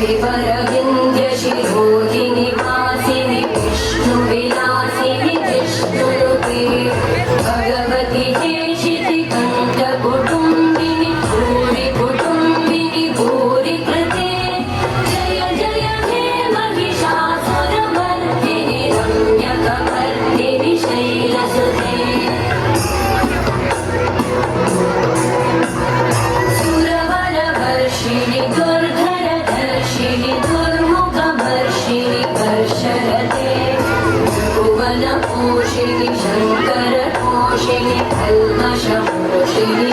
शिवरविन्द्यशिरोधिनि वासिनि विष्णुविलासिनि विष्णुरूपे भगवति हेशितिकण्ठकुटुम्बिनि भूरि कुटुम्बिनि भूरि कृते जय जय हे महिषासुरमर्दिनि रम्यकपर्दिनि शैलसुते सुरवरवर्षिणि दुर्धरधर्षिणि दुर्मुखमर्षिणि कर्षरते भुवनपोषिणि शङ्करपोषिणि कल्मषपोषिणि